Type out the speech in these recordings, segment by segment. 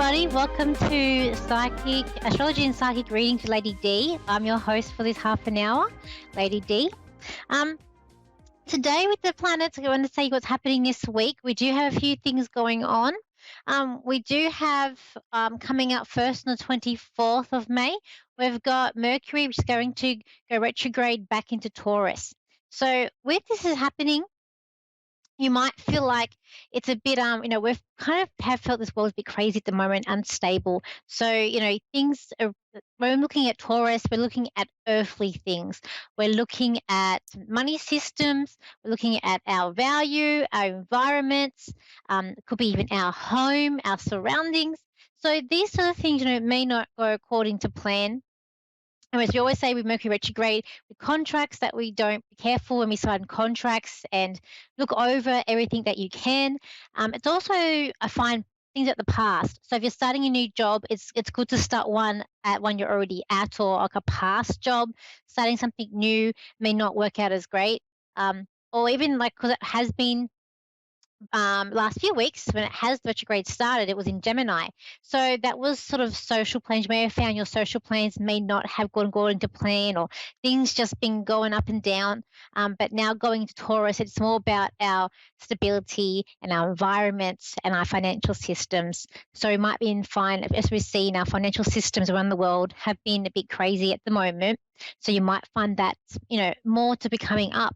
everybody. Welcome to Psychic Astrology and Psychic Reading to Lady D. I'm your host for this half an hour, Lady D. Um, Today with the planets, I want to say what's happening this week. We do have a few things going on. We do have coming up first on the 24th of May, we've got Mercury, which is going to go retrograde back into Taurus. So with this is happening, you might feel like it's a bit we've kind of have felt this world is a bit crazy at the moment, unstable. So things are, when we're looking at Taurus, we're looking at earthly things, we're looking at money systems, we're looking at our value, our environments, it could be even our home, our surroundings. So these sort of things may not go according to plan. And as we always say with Mercury retrograde, with contracts, that we don't be careful when we sign contracts and look over everything that you can. It's also, I find, things at the past. So if you're starting a new job, it's good to start one at one you're already at, or like a past job. Starting something new may not work out as great. Or even like, because it has been last few weeks when it has the retrograde started, it was in Gemini. So that was sort of social plans. You may have found your social plans may not have gone to plan, or things just been going up and down. But now going to Taurus, it's more about our stability and our environments and our financial systems. So we might be fine, as we've seen, our financial systems around the world have been a bit crazy at the moment. So you might find that, more to be coming up.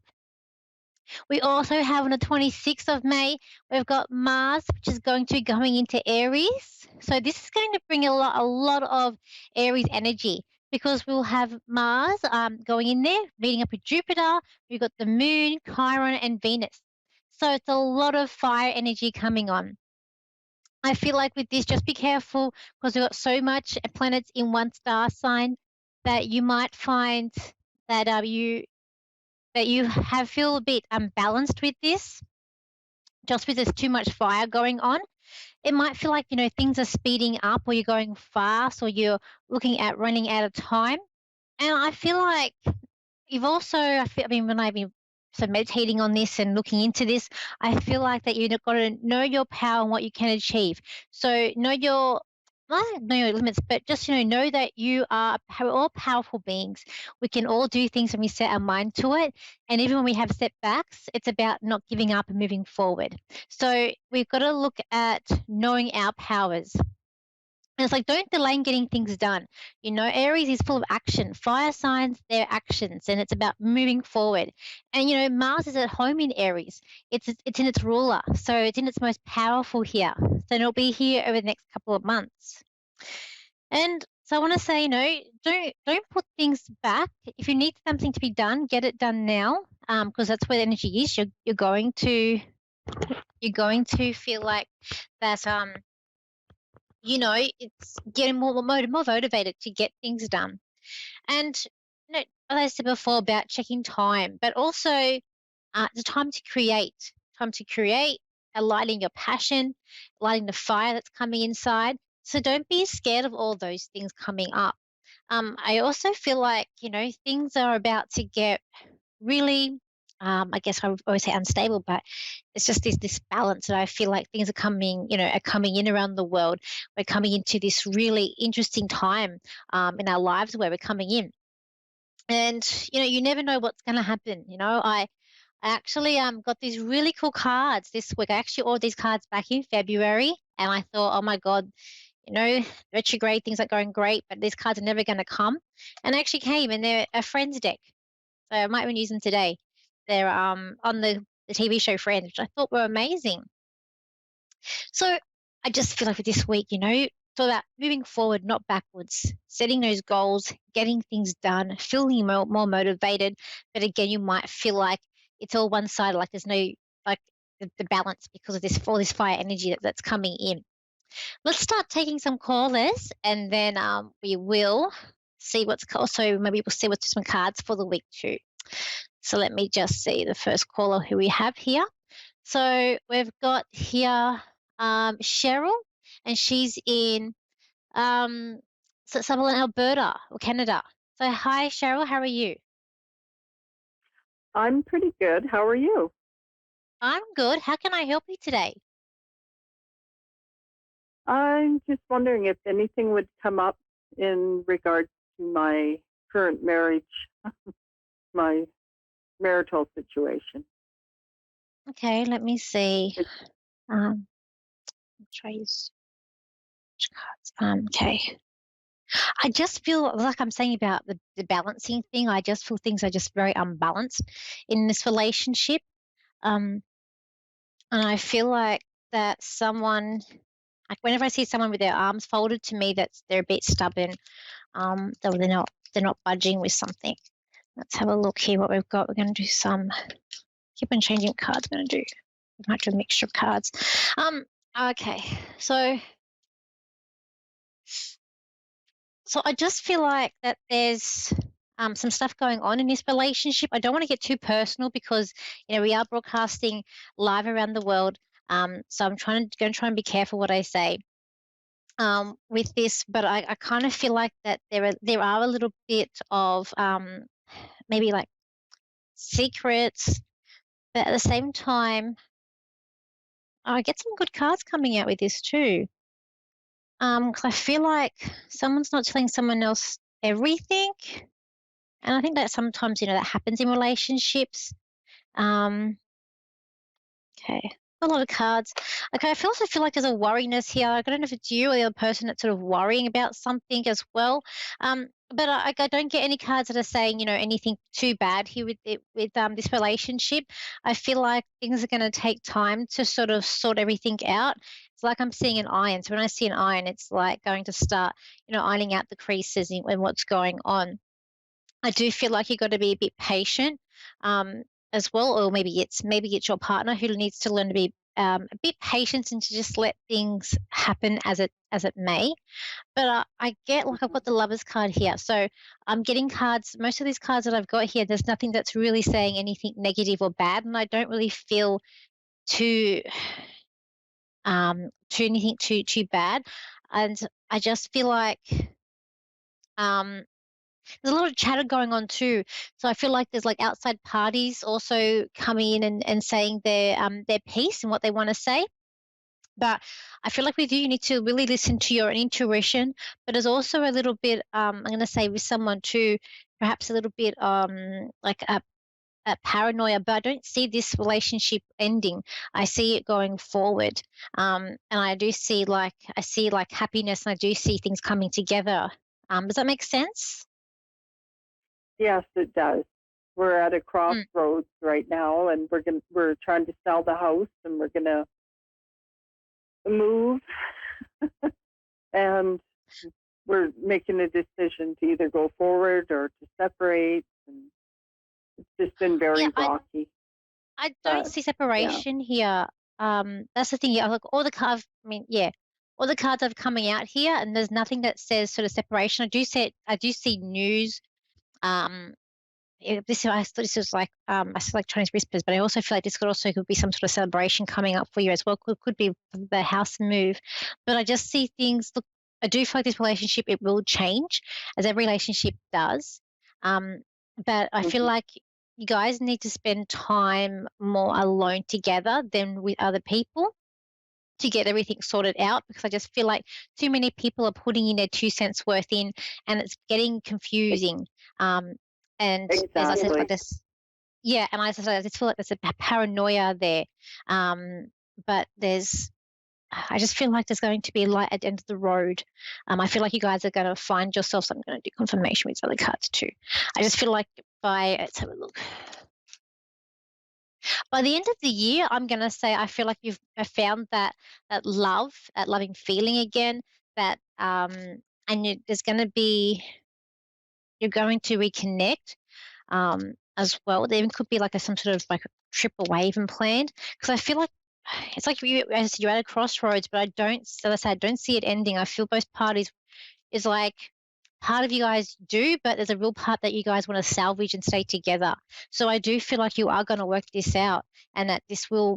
We also have on the 26th of May, we've got Mars, which is going into Aries. So this is going to bring a lot of Aries energy, because we'll have Mars going in there, meeting up with Jupiter. We've got the Moon, Chiron, and Venus. So it's a lot of fire energy coming on. I feel like with this, just be careful, because we've got so much planets in one star sign that you might find that you have feel a bit unbalanced with this, just because there's too much fire going on. It might feel like, things are speeding up, or you're going fast, or you're looking at running out of time. And I feel like when I've been meditating on this and looking into this, I feel like that you've got to know your power and what you can achieve. So not know your limits, but just know that we're all powerful beings. We can all do things when we set our mind to it, and even when we have setbacks, it's about not giving up and moving forward. So we've got to look at knowing our powers. And it's like, don't delay in getting things done. Aries is full of action. Fire signs, they're actions, and it's about moving forward. And Mars is at home in Aries. It's in its ruler, so it's in its most powerful here. So it'll be here over the next couple of months. And so I want to say, don't put things back. If you need something to be done, get it done now, because that's where the energy is. You're going to feel like that. It's getting more motivated to get things done. And as I said before about checking time, but also the time to create, lighting your passion, lighting the fire that's coming inside. So don't be scared of all those things coming up. I also feel like, things are about to get really, I guess I would always say unstable, but it's just this balance that I feel like things are coming in around the world. We're coming into this really interesting time in our lives where we're coming in. And, you never know what's going to happen. I actually got these really cool cards this week. I actually ordered these cards back in February, and I thought, oh my God, retrograde things are going great, but these cards are never going to come. And they actually came, and they're a Friends deck. So I might even use them today. They're on the TV show Friends, which I thought were amazing. So I just feel like for this week, so that moving forward, not backwards, setting those goals, getting things done, feeling more motivated. But again, you might feel like it's all one side, like there's no like the balance because of all this fire energy that's coming in. Let's start taking some callers, and then we will see so maybe we'll see what's some cards for the week too. So let me just see the first caller who we have here. So we've got here Cheryl, and she's in Sutherland, Alberta, or Canada. So hi, Cheryl, how are you? I'm pretty good. How are you? I'm good. How can I help you today? I'm just wondering if anything would come up in regards to my current marriage, my marital situation. Okay, let me see. It, Um, try use cards. Okay. I just feel like I'm saying about the balancing thing. I just feel things are just very unbalanced in this relationship. Um, and I feel like that someone, like whenever I see someone with their arms folded, to me, that's they're a bit stubborn. They're not budging with something. Let's have a look here. What we've got. We're going to do some. Keep on changing cards. We're going to do. We might do a mixture of cards. Okay. So I just feel like that there's some stuff going on in this relationship. I don't want to get too personal because we are broadcasting live around the world. So I'm going to try and be careful what I say with this. But I kind of feel like that there are a little bit of maybe like secrets, but at the same time, I get some good cards coming out with this too. 'Cause I feel like someone's not telling someone else everything. And I think that sometimes, that happens in relationships. Um, okay. A lot of cards. Okay, also feel like there's a worriness here. I don't know if it's you or the other person that's sort of worrying about something as well. But I don't get any cards that are saying, anything too bad here with this relationship. I feel like things are going to take time to sort of sort everything out. It's like I'm seeing an iron. So when I see an iron, it's like going to start, ironing out the creases in what's going on. I do feel like you got to be a bit patient as well, or maybe it's your partner who needs to learn to be a bit patient and to just let things happen as it may. But I get like I've mhm. got the lovers card here, so I'm getting cards. Most of these cards that I've got here, there's nothing that's really saying anything negative or bad, and I don't really feel too too anything too bad, and I just feel like um there's a lot of chatter going on too. So I feel like there's like outside parties also coming in and saying their piece and what they want to say. But I feel like with you, you need to really listen to your intuition. But there's also a little bit, I'm going to say with someone too, perhaps a little bit like a paranoia. But I don't see this relationship ending. I see it going forward, and I see like happiness, and I do see things coming together. Does that make sense? Yes, it does. We're at a Mm. crossroads right now, and we're trying to sell the house, and we're gonna move, and we're making a decision to either go forward or to separate. And it's just been Yeah, very I rocky. I don't But see yeah, separation here. That's the thing. Yeah, look, all the cards. I mean, yeah, all the cards are coming out here, and there's nothing that says sort of separation. I do see news. Um, I thought this was like I said like Chinese whispers, but I also feel like this could be some sort of celebration coming up for you as well. Could be the house move, but I just see things. Look, I do feel like this relationship it will change as every relationship does. Um, but I feel hmm like you guys need to spend time more alone together than with other people to get everything sorted out because I just feel like too many people are putting in their 2 cents worth in and it's getting confusing. Um, and there's, I said, like exactly. this, yeah, and I just feel like there's a paranoia there. Um, but I just feel like there's going to be light at the end of the road. I feel like you guys are going to find yourselves. I'm going to do confirmation with other cards too. I just feel like let's have a look. By the end of the year, I'm gonna say I feel like you've found that love, that loving feeling again. That and there's gonna be you're going to reconnect as well. There even could be like some sort of like a trip away even planned because I feel like it's like you're at a crossroads, but I don't. So I say I don't see it ending. I feel both parties is like part of you guys do, but there's a real part that you guys want to salvage and stay together. So I do feel like you are going to work this out and that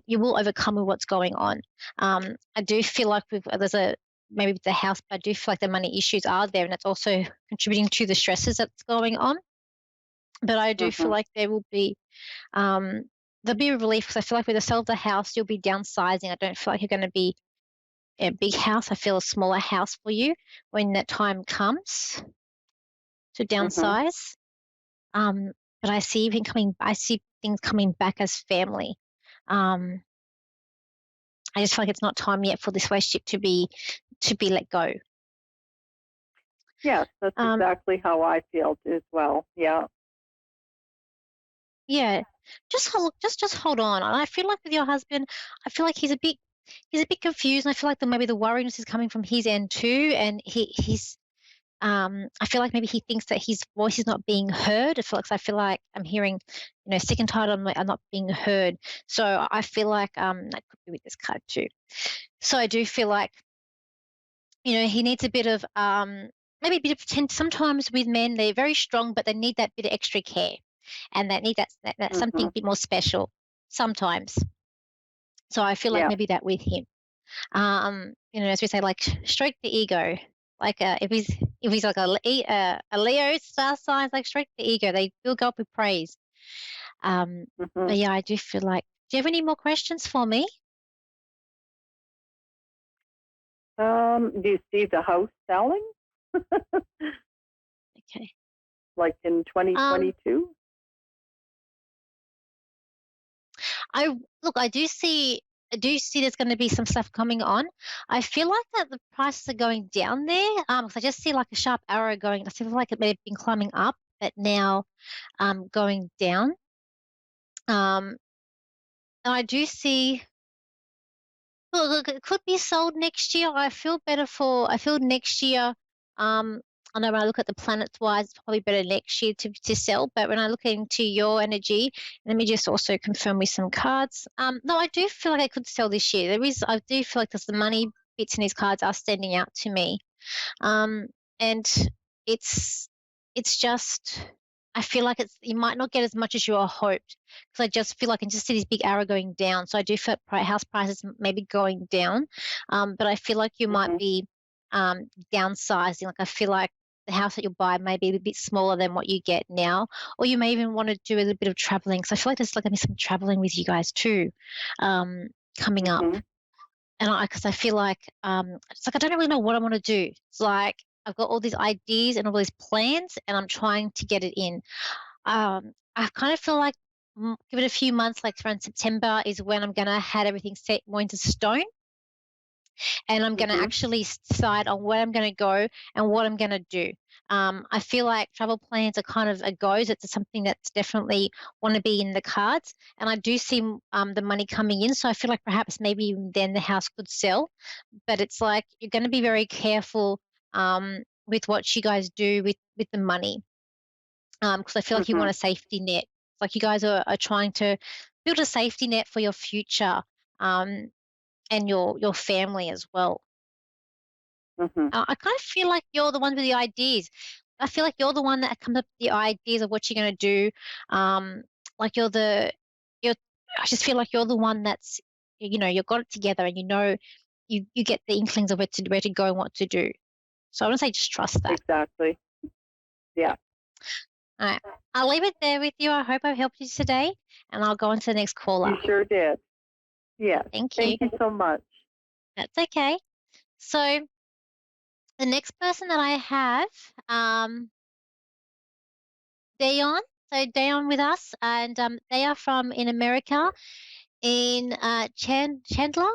you will overcome with what's going on. I do feel like there's a maybe with the house, but I do feel like the money issues are there and it's also contributing to the stresses that's going on. But I do feel hmm like um, there'll be a relief because I feel like with the sale of the house, you'll be downsizing. I don't feel like you're going to be a big house. I feel a smaller house for you when that time comes to Mm-hmm. downsize. But I see things coming back as family. I just feel like it's not time yet for this relationship to be let go. Yes, that's Um, exactly how I feel as well. Yeah. yeah, just hold on. And I feel like with your husband, I feel like he's a bit confused, and I feel like maybe the worriness is coming from his end too, and he's I feel like maybe he thinks that his voice is not being heard. I feel like I'm hearing, sick and tired. I'm not being heard. So I feel like that could be with this card too. So I do feel like he needs a bit of maybe a bit of attention. Sometimes with men, they're very strong, but they need that bit of extra care, and they need that something Mm-hmm. a bit more special sometimes. So I feel like Yeah. maybe that with him. As we say, like stroke the ego. Like if he's like a Leo star sign, like stroke the ego. They will go up with praise. Mm-hmm. But yeah, I do feel like. Do you have any more questions for me? Do you see the house selling Okay. like in Um, 2022? I look. I do see there's going to be some stuff coming on. I feel like that the prices are going down there. 'Cause I just see like a sharp arrow going. I feel like it may have been climbing up, but now going down. And I do see. Look, it could be sold next year. I feel next year, I know when I look at the planets wise, it's probably better next year to sell. But when I look into your energy, let me just also confirm with some cards. No, I do feel like I could sell this year. I do feel like there's the money bits in these cards are standing out to me. Um, and it's just I feel like you might not get as much as you hoped because I just feel like I can just see this big arrow going down. So I do feel house prices maybe going down, but I feel like you might Mm-hmm. be downsizing. Like I feel like the house that you'll buy may be a bit smaller than what you get now, or you may even want to do a little bit of traveling. So I feel like there's like going to be some traveling with you guys too, coming up. Mm-hmm. And because I feel like it's like I don't really know what I want to do. It's like I've got all these ideas and all these plans, and I'm trying to get it in. I kind of feel like give it a few months, like around September is when I'm gonna have everything set more into stone, and I'm gonna Mm-hmm. actually decide on where I'm gonna go and what I'm gonna do. I feel like travel plans are kind of a goes. It's something that's definitely want to be in the cards, and I do see the money coming in. So I feel like perhaps maybe then the house could sell, but it's like you're going to be very careful with what you guys do with the money because I feel like you Mm-hmm. want a safety net. It's like you guys are trying to build a safety net for your future um, and your family as well. Mm-hmm. I kind of feel like you're the one with the ideas. I feel like you're the one that comes up with the ideas of what you're going to do. Um, like you're. I just feel like you're the one that's, you've got it together and you get the inklings of where to go and what to do. So I want to say just trust that. Exactly. Yeah. Yeah. All right. I'll leave it there with you. I hope I've helped you today, and I'll go on to the next caller. You sure did. Yes. Thank you. Thank you so much. That's okay. So the next person that I have, Dayon. So Dayon with us, and they are from in America in Chandler.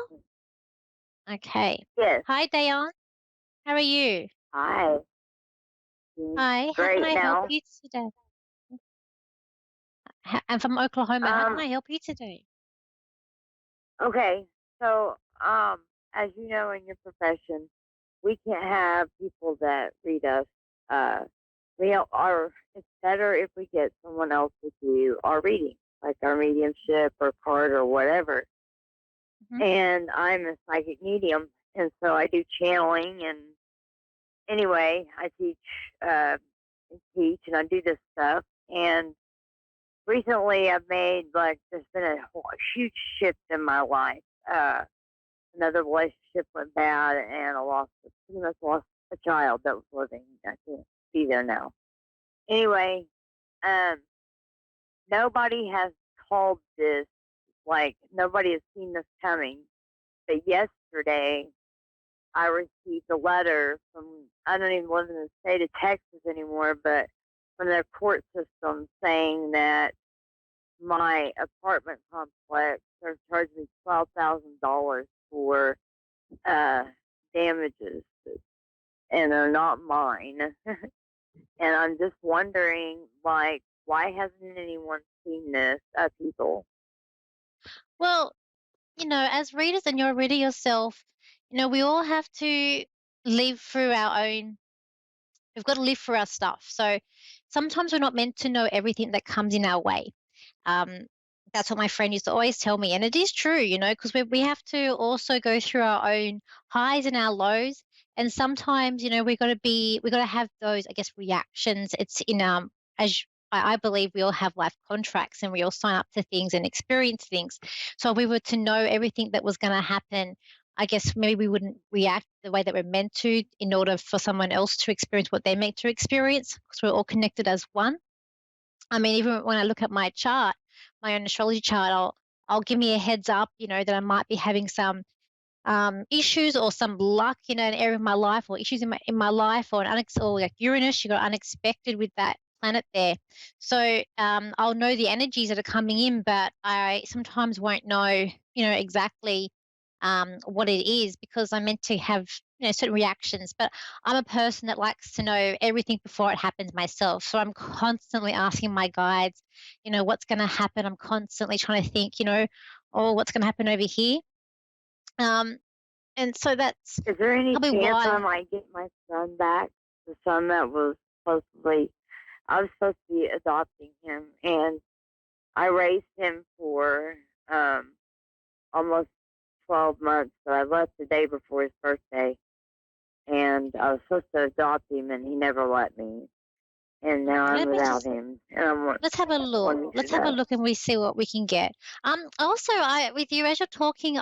Okay. Yes. Hi, Dayon. How are you? Hi. Hi. How can Great I help now. you today? I'm from Oklahoma. How can Um, I help you today? okay. So, as you know in your profession, we can't have people that read us. Uh, it's better if we get someone else to do our reading, like our mediumship or card or whatever. Mhm. And I'm a psychic medium, and so I do channeling. And anyway, I uh, teach, and I do this stuff. And recently I've made like there's been huge shift in my life. Another relationship went bad, and pretty much lost a child that was living. I can't be there now. Anyway, um, nobody has called this. Like nobody has seen this coming. But yesterday, I received a letter from, I don't even live in the state of Texas anymore, but from their court system saying that my apartment complex are charging me $12,000 for damages, and they're not mine. And I'm just wondering, like, why hasn't anyone seen this? People. Well, as readers, and you're a reader yourself, we all have to live through our own. We've got to live through our stuff. So sometimes we're not meant to know everything that comes in our way. That's what my friend used to always tell me, and it is true, because we have to also go through our own highs and our lows, and sometimes, we got to have those, I guess, reactions. It's in as I believe we all have life contracts, and we all sign up to things and experience things. So if we were to know everything that was going to happen, I guess maybe we wouldn't react the way that we're meant to in order for someone else to experience what they're meant to experience, because we're all connected as one. I mean, even when I look at my chart, my own astrology chart, I'll give me a heads up, that I might be having some issues or some luck in an area of my life, or issues in my life, or or like Uranus, you got unexpected with that planet there. So I'll know the energies that are coming in, but I sometimes won't know, exactly what it is, because I'm meant to have, certain reactions. But I'm a person that likes to know everything before it happens myself. So I'm constantly asking my guides, what's going to happen. I'm constantly trying to think, oh, what's going to happen over here. And so that's Is there any probably chance I why. might get my son back? The son that was I was supposed to be adopting him, and I raised him for almost 12 months, but I left the day before his birthday, and I was supposed to adopt him, and he never let me, and now I'm Let me without just him, and I'm let's have a look. wanting to Let's have a know. look, and we see what we can get. Also, I with you as you're talking,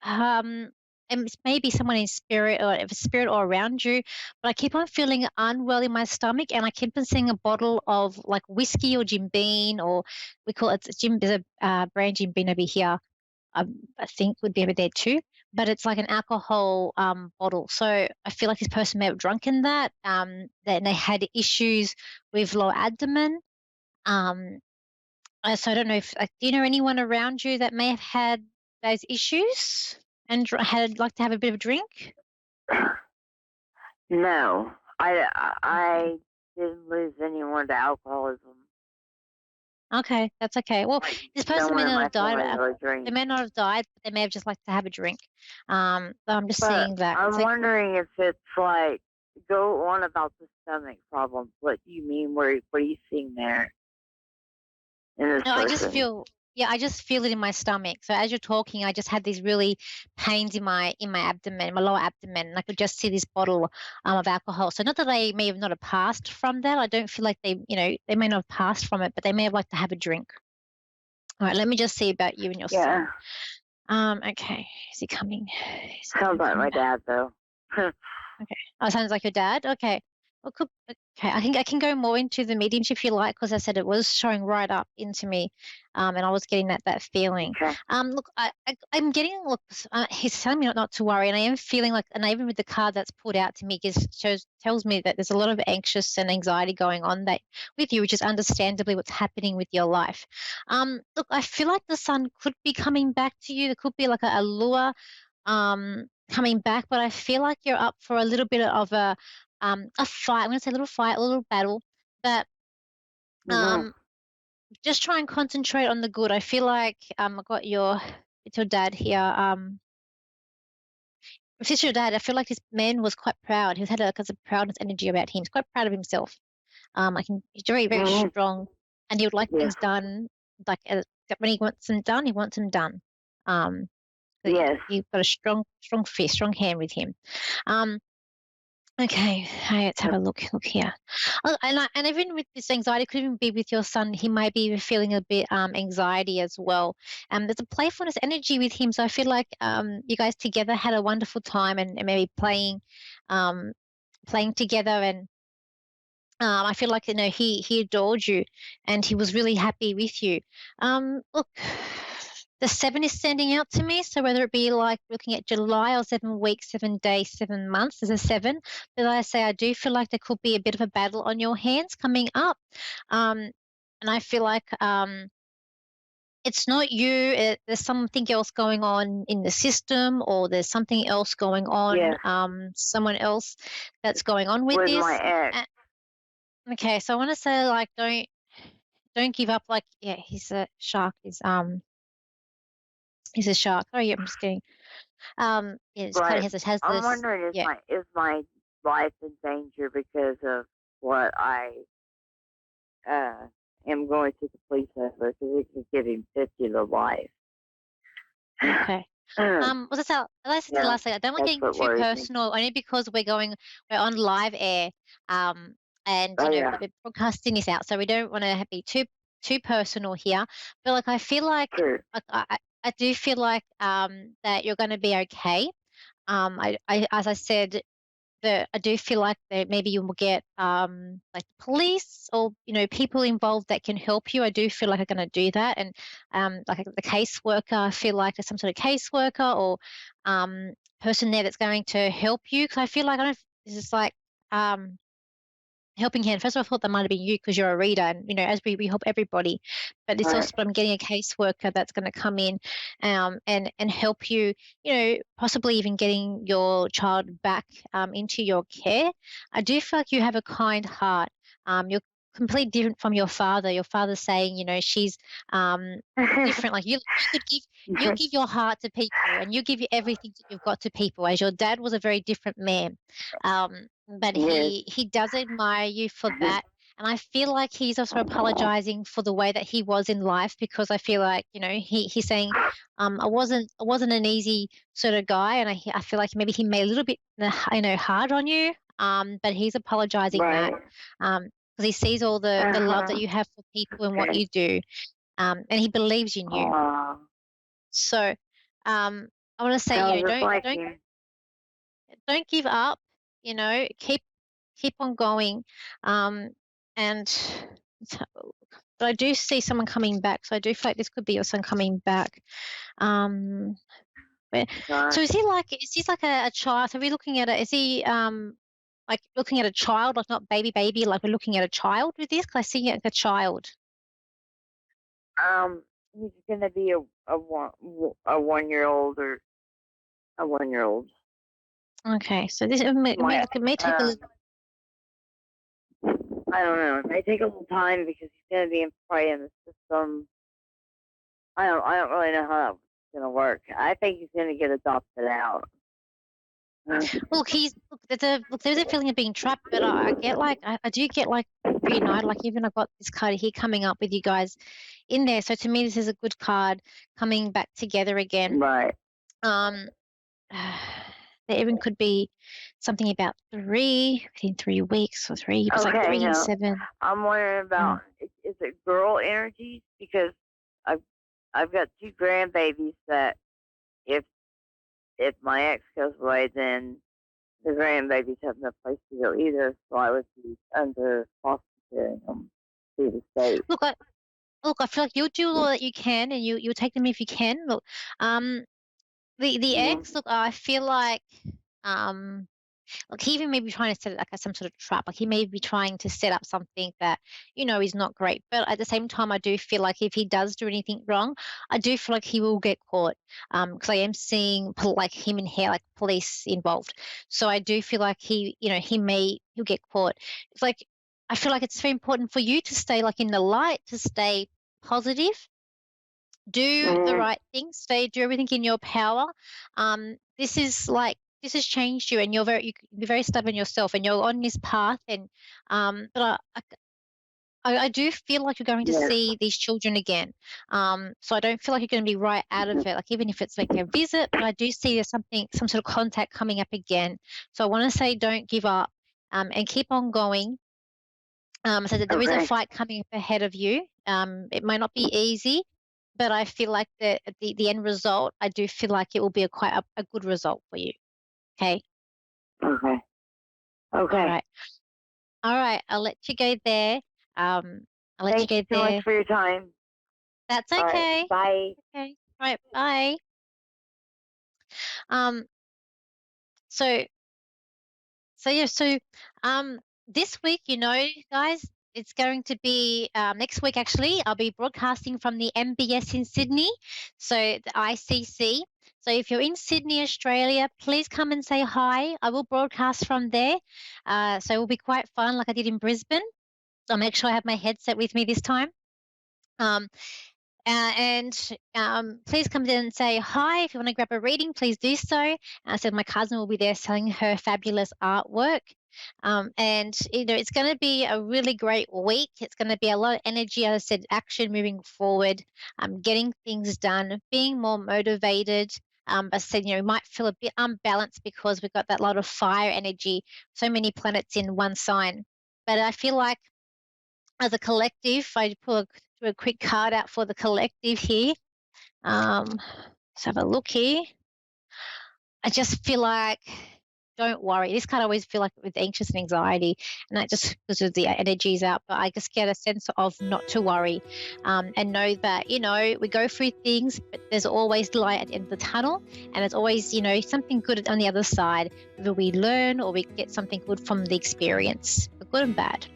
um, and it's maybe someone in spirit, or if it's spirit or around you, but I keep on feeling unwell in my stomach, and I keep on seeing a bottle of like whiskey or Jim Beam, or we call it Jim. There's a brand Jim Beam over here. I think would be over there too, but it's like an alcohol bottle. So I feel like this person may have drunken that. That they had issues with lower abdomen. Um, so I don't know if, like, do you know anyone around you that may have had those issues and had like to have a bit of a drink? No, I didn't lose anyone to alcoholism. Okay, that's okay. Well, Like, this no person may one in not my have died of family alcohol. really They drinks. may not have died, but they may have just liked to have a drink. But I'm just But seeing that. I'm It's like, wondering if it's like, go on about the stomach problems. What do you mean? What are you seeing there in this no, person? I just feel it in my stomach. So as you're talking, I just had these really pains in my abdomen, my lower abdomen, and I could just see this bottle of alcohol. So not that they may have not have passed from that. I don't feel like they may not have passed from it, but they may have liked to have a drink. All right, let me just see about you and your Yeah, son. Okay, is he coming? Is he sounds like coming my back? dad though. Okay. Oh, sounds like your dad. Okay. Well, okay. I think I can go more into the mediumship if you like, because I said it was showing right up into me, and I was getting that feeling. Okay. Look, I'm getting looks. He's telling me not to worry, and I am feeling like, and even with the card that's pulled out to me, tells me that there's a lot of anxious and anxiety going on that with you, which is understandably what's happening with your life. Look, I feel like the sun could be coming back to you. There could be like a lure coming back, but I feel like you're up for a little bit of a fight. I'm going to say a little fight, a little battle, but Mm-hmm. just try and concentrate on the good. I feel like I got it's your dad here. If it's your dad, I feel like this man was quite proud. He had a proudness energy about him. He's quite proud of himself. He's very, very Mm-hmm. strong, and he would like Yes. things done. Like when he wants them done, he wants them done. But Yes. you've got a strong fist, strong hand with him. Um, Okay, let's have a look. Look here. And even with this anxiety, could even be with your son. He might be feeling a bit anxiety as well. There's a playfulness energy with him, so I feel like you guys together had a wonderful time, and maybe um playing together, and I feel like he adored you, and he was really happy with you. Look, the 7 is standing out to me. So whether it be like looking at July or 7 weeks, 7 days, 7 months, there's a 7. But I say I do feel like there could be a bit of a battle on your hands coming up. And I feel like it's not you. There's something else going on in the system, or there's something else going on. Yes. Someone else that's going on with this. my ex. Okay, so I want to say like don't give up. Like he's a shark. He's a shark. Oh yeah, I'm just kidding. Yeah, it's kind Right. of has I'm this. wondering Yeah. is my life in danger because of what I am going to the police over, because it could give him 50 to life. Okay. Was it as I said Yeah, last night, I don't like that's getting what too worries me. personal, only because we're on live air, and Oh, you know yeah. we're broadcasting this out, so we don't want to be too personal here. But like I feel like True. I do feel like that you're going to be okay. I as I said, that I do feel like that maybe you will get like police or people involved that can help you. I do feel like I'm going to do that, and like the caseworker. I feel like there's some sort of caseworker or person there that's going to help you, because I feel like I don't. This is like helping hand. First of all, I thought that might have been you because you're a reader, and as we help everybody, but it's also I'm getting a caseworker that's going to come in, and help you, possibly even getting your child back into your care. I do feel like you have a kind heart. You're completely different from your father. Your father's saying, she's different. Like you could give your heart to people, and you give everything that you've got to people. As your dad was a very different man. But Yes. he does admire you for that. And I feel like he's also apologizing for the way that he was in life, because I feel like, he's saying, I wasn't an easy sort of guy, and I feel like maybe he made a little bit, hard on you. But he's apologizing Right. that, because he sees all the love that you have for people and what Okay. you do, and he believes in you. Aw. So, I want to say, Sounds just don't like don't him. don't give up. Keep on going, and let's have a look. But I do see someone coming back, so I do feel like this could be your son coming back. Um, Gosh. so is he like a child? So are we looking at is he like looking at a child, like not baby, like we're looking at a child with this? Because I see like a child. He's gonna be a 1-year-old or a 1-year-old. Okay, so this it may take a little. I don't know. It may take a little time because he's gonna be probably in the system. I don't really know how that's gonna work. I think he's gonna get adopted out. Look, there's a feeling of being trapped, but I get like I do get like reunited. Like even I've got this card here coming up with you guys in there. So to me, this is a good card coming back together again. Right. Um, there even could be something about within 3 weeks or three. It's like 3 and 7. I'm wondering about is it girl energy, because I've got 2 grandbabies that if my ex goes away, then the grandbabies have no place to go either, so I would be under foster caring them through the state. Look, I feel like you'll do all that you can, and you'll take them if you can. Look, the ex. Look, I feel like he even may be trying to set it like some sort of trap. Like he may be trying to set up something that is not great. But at the same time, I do feel like if he does do anything wrong, I do feel like he will get caught. Because I am seeing like him in here, like police involved. So I do feel like he'll get caught. It's like I feel like it's very important for you to stay like in the light, to stay positive, do the right thing, do everything in your power. This has changed you, and you're very stubborn yourself, and you're on this path. And but I do feel like you're going to see these children again. So I don't feel like you're going to be right out of it, like even if it's like a visit. But I do see there's some sort of contact coming up again. So I want to say don't give up, and keep on going. So that there is a fight coming up ahead of you. It might not be easy, but I feel like the end result, I do feel like it will be quite a good result for you. Okay. Okay. All right. I'll let you go there. I'll let you go Thank you so there. much for your time. That's All okay. right, bye. Okay. All right, bye. Um, so this week, guys, it's going to be next week. Actually, I'll be broadcasting from the MBS in Sydney, so the ICC. So if you're in Sydney, Australia, please come and say hi. I will broadcast from there. So it will be quite fun, like I did in Brisbane. I'll make sure I have my headset with me this time. And please come in and say hi. If you want to grab a reading, please do so. So my cousin will be there selling her fabulous artwork. And it's going to be a really great week. It's going to be a lot of energy, as I said, action moving forward, getting things done, being more motivated. But I said, we might feel a bit unbalanced because we've got that lot of fire energy, so many planets in one sign. But I feel like as a collective, I pull a quick card out for the collective here. Let's have a look here. I just feel like, don't worry. This card I always feel like with anxious and anxiety, and that just because of the energies out. But I just get a sense of not to worry, and know that we go through things, but there's always light at the end of the tunnel, and there's always something good on the other side. Whether we learn or we get something good from the experience, good and bad.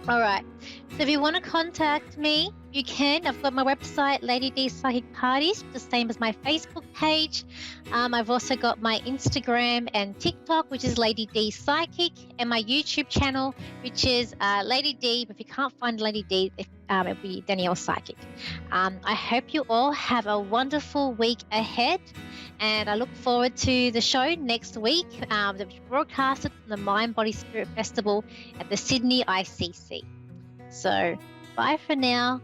All right. So if you want to contact me, you can. I've got my website, Lady D Psychic Parties, the same as my Facebook page. I've also got my Instagram and TikTok, which is Lady D Psychic, and my YouTube channel, which is Lady D. But if you can't find Lady D, it'll be Danielle Psychic. I hope you all have a wonderful week ahead, and I look forward to the show next week that will be broadcasted from the Mind Body Spirit Festival at the Sydney ICC. So bye for now.